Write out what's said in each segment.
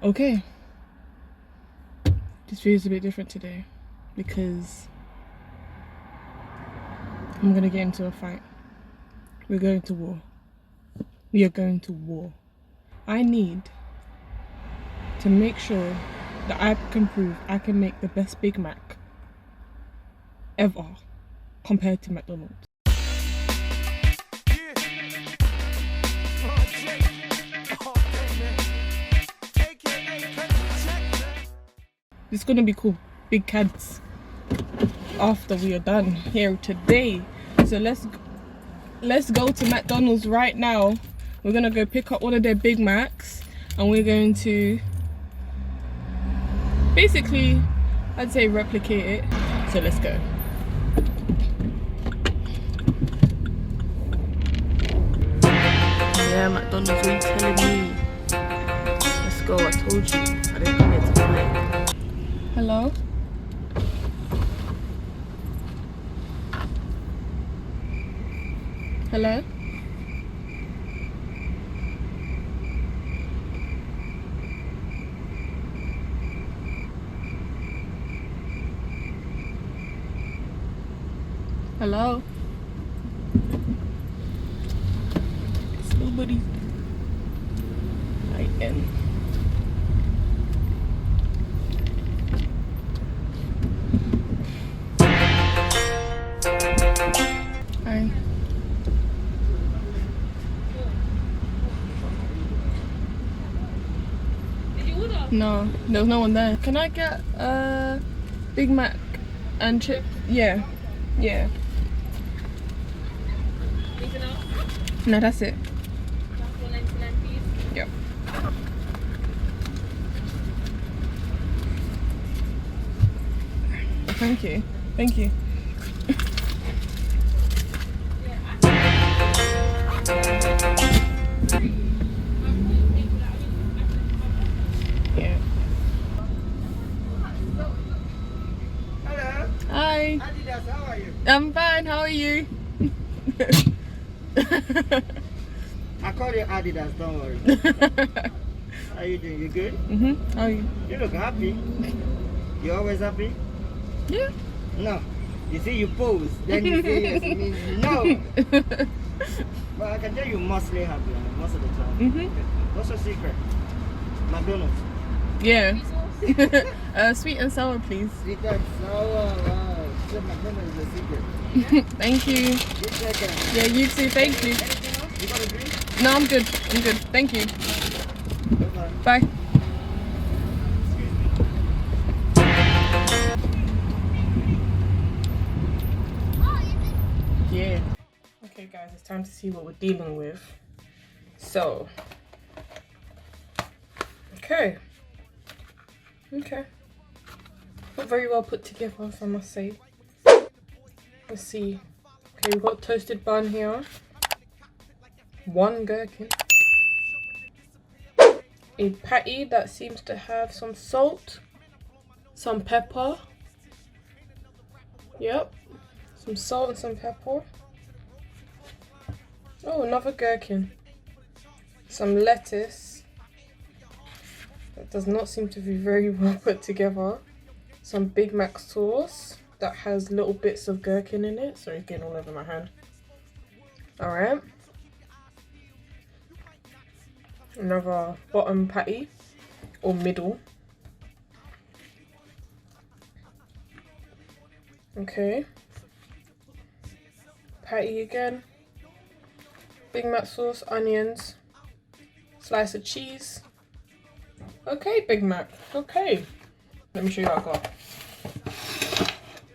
Okay, this video is a bit different today because I'm gonna get into a fight. We're going to war. We are going to war. I need to make sure that I can prove I can make the best Big Mac ever compared to McDonald's. It's gonna be called Big Khads after we are done here today. So let's go to McDonald's right now. We're gonna go pick up one of their Big Macs and we're going to basically, I'd say, replicate it. So let's go. Yeah, McDonald's, what are you telling me? Let's go, I told you. I didn't come here to play. Hello? Hello? Hello? It's nobody. I am. Hi. No, there was no one there. Can I get a Big Mac and chip? Yeah. Yeah. Anything else? No, that's it. That's $1.99 piece? Yep. Thank you. Thank you. Yeah. Hello. Hi. Adidas, how are you? I'm fine. How are you? I call you Adidas, don't worry. How are you doing? You good? How are you? You look happy. You always happy? Yeah. No. You see you pose, then you say yes, it means no. But I can tell you mostly happy most of the time. What's your secret? McDonald's. Yeah. Sweet and sour, please. Sweet and sour. Wow. So McDonald's is the secret. Thank you. You take care. Yeah, you too. Thank you. Anything else? You got a drink? No, I'm good. I'm good. Thank you. Bye. Bye. Yeah. Okay, guys, it's time to see what we're dealing with. So. Okay. Not very well put together, if I must say. Let's see. Okay, we've got toasted bun here. One gherkin. A patty that seems to have some salt. Some pepper. Yep. Some salt and some pepper. Oh, another gherkin. Some lettuce. That does not seem to be very well put together. Some Big Mac sauce that has little bits of gherkin in it. Sorry, it's getting all over my hand. Alright. Another bottom patty. Or middle. Okay. Patty again. Big Mac sauce, onions. Slice of cheese. Okay, Big Mac. Okay. Let me show you what I got.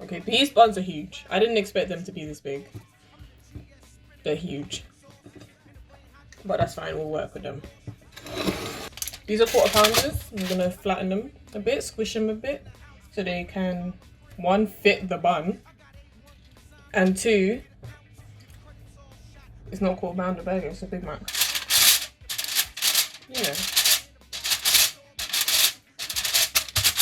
Okay, these buns are huge. I didn't expect them to be this big. They're huge. But that's fine, we'll work with them. These are quarter-pounders. I'm gonna flatten them a bit, squish them a bit, so they can, one, fit the bun, and two, it's not quarter-pounder burger, it's a Big Mac. You know.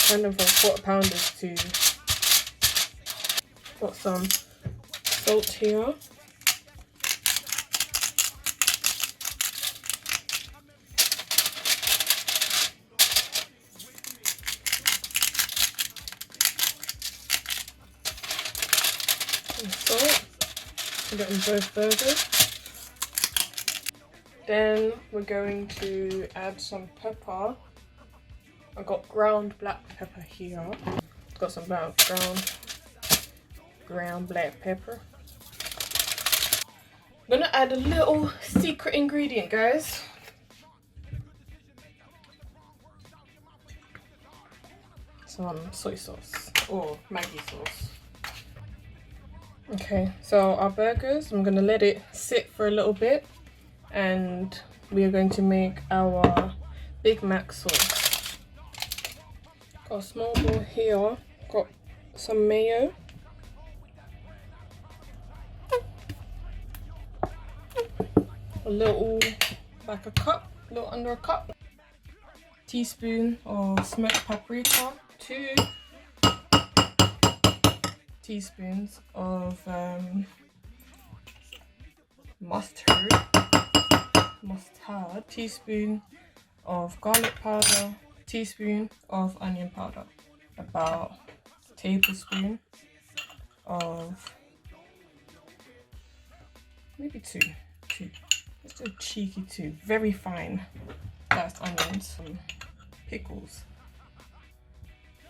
Turn them from quarter-pounders to, got some salt here. and salt. We're getting both burgers. Then we're going to add some pepper. I got ground black pepper here. Got some ground black pepper. I'm gonna add a little secret ingredient, guys. Some soy sauce or Maggi sauce. Okay, so our burgers, I'm gonna let it sit for a little bit, and we are going to make our Big Mac sauce. Got a small bowl here, got some mayo. A little, like a cup, a little under a cup. Teaspoon of smoked paprika. 2 teaspoons of mustard, teaspoon of garlic powder, teaspoon of onion powder, about a tablespoon of, maybe two, just a cheeky 2, very fine diced onions, some pickles.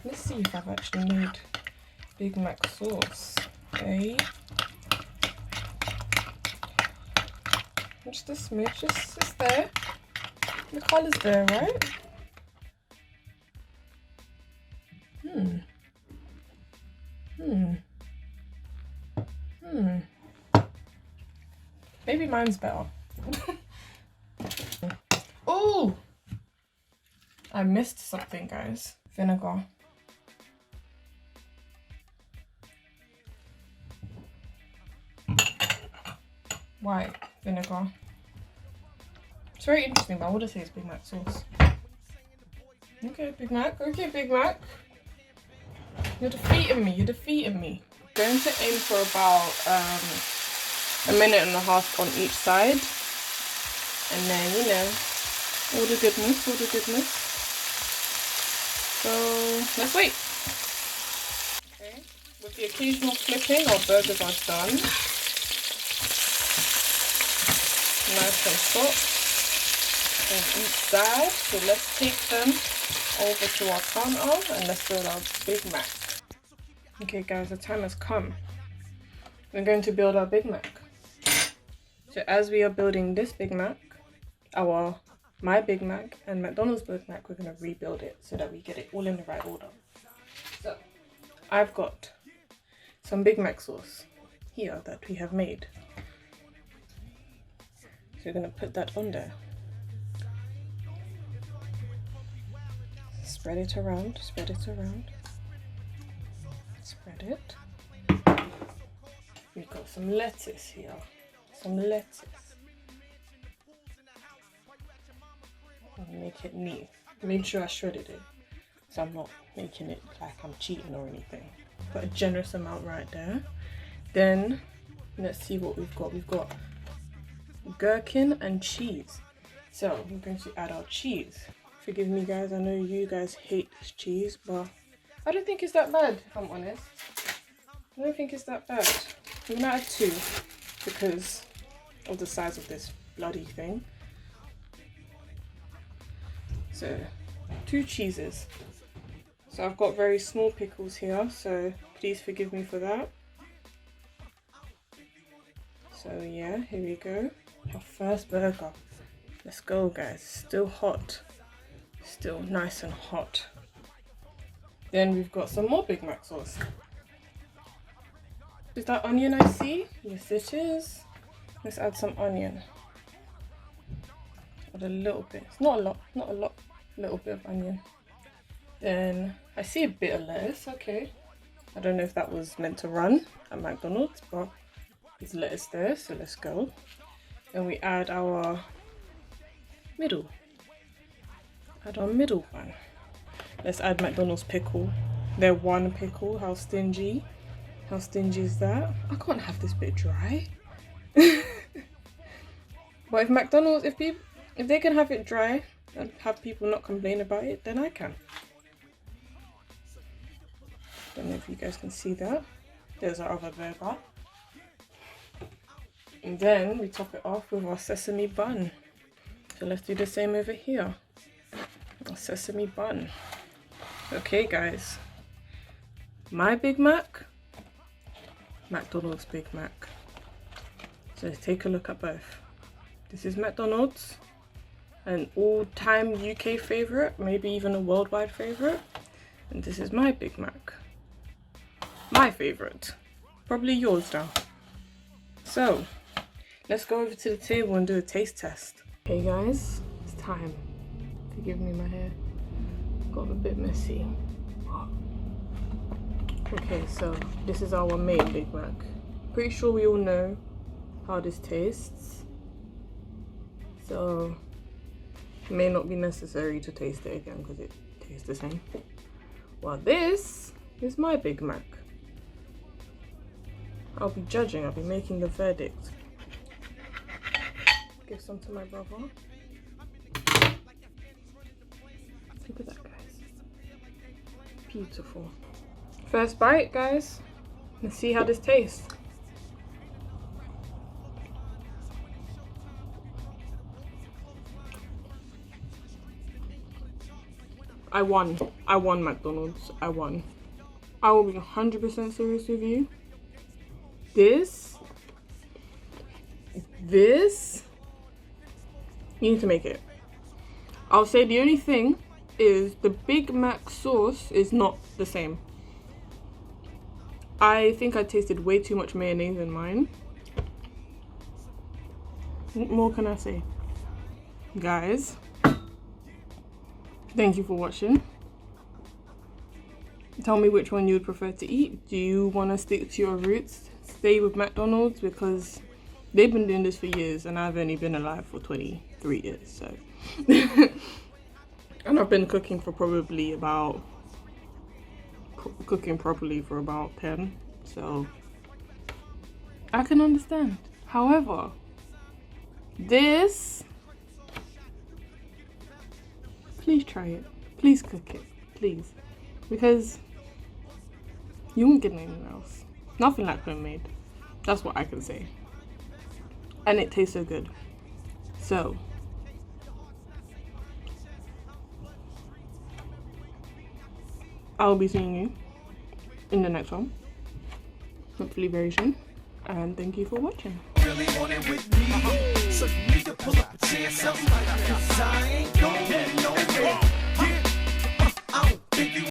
Let's see if I've actually made Big Mac sauce. Okay. Just a smidge, just there. The colour's there, right? Maybe mine's better. Oh! I missed something, guys. Vinegar. White vinegar. It's very interesting, but I would say it's Big Mac sauce. Okay, Big Mac. Okay, Big Mac. You're defeating me. You're defeating me. Going to aim for about 1.5 minutes on each side, and then, you know, all the goodness, all the goodness. So let's wait. Okay, with the occasional flipping, our burgers are done. Nice and soft on each side. So let's take them over to our counter and let's build our Big Mac. Okay guys, the time has come. We're going to build our Big Mac. So as we are building this Big Mac, my Big Mac and McDonald's Big Mac, we're going to rebuild it so that we get it all in the right order. So I've got some Big Mac sauce here that we have made. So we're going to put that on there. Spread it around, spread it around. Spread it. We've got some lettuce here. Some lettuce. I'll make it neat. Make sure I shredded it, so I'm not making it like I'm cheating or anything. Put a generous amount right there. Then let's see what we've got. We've got gherkin and cheese. So we're going to add our cheese. Forgive me guys, I know you guys hate this cheese, but I don't think it's that bad, if I'm honest. I don't think it's that bad. I'm gonna add 2 because of the size of this bloody thing. So 2 cheeses. So I've got very small pickles here, so please forgive me for that. So yeah, here we go. Our first burger. Let's go guys, still hot. Still nice and hot. Then we've got some more Big Mac sauce. Is that onion I see? Yes it is. Let's add some onion. Add a little bit. It's not a lot, not a lot. A little bit of onion. Then I see a bit of lettuce, okay. I don't know if that was meant to run at McDonald's, but there's lettuce there, so let's go. Then we add our middle. Add our middle one. Let's add McDonald's pickle. They're 1 pickle. How stingy? How stingy is that? I can't have this bit dry. But if McDonald's, if they can have it dry and have people not complain about it, then I can. Don't know if you guys can see that. There's our other burger. And then we top it off with our sesame bun. So let's do the same over here. Our sesame bun. Okay guys, my Big Mac, McDonald's Big Mac. So let's take a look at both. This is McDonald's, an all-time UK favourite, maybe even a worldwide favourite. And this is my Big Mac, my favourite, probably yours now. So let's go over to the table and do a taste test. Okay guys, it's time. Forgive me, my hair got a bit messy. Okay, so this is our main Big Mac. Pretty sure we all know how this tastes, so it may not be necessary to taste it again because it tastes the same. Well, this is my Big Mac. I'll be judging, I'll be making the verdict. Give some to my brother. Look at that, guys. Beautiful. First bite, guys. Let's see how this tastes. I won McDonald's, I won. I will be 100% serious with you. This, you need to make it. I'll say the only thing is the Big Mac sauce is not the same. I think I tasted way too much mayonnaise in mine. What more can I say? Guys, thank you for watching. Tell me which one you would prefer to eat. Do you want to stick to your roots? Stay with McDonald's because they've been doing this for years and I've only been alive for 23 years, so. And I've been cooking for probably about, cooking properly for about 10, so I can understand. However, this, please try it, please cook it, please, because you won't get anything else. Nothing like homemade, that's what I can say, and it tastes so good. So I'll be seeing you in the next one, hopefully very soon, and thank you for watching. Really want it with me, so you need to pull up a chair, something like that, 'cause I ain't going nowhere.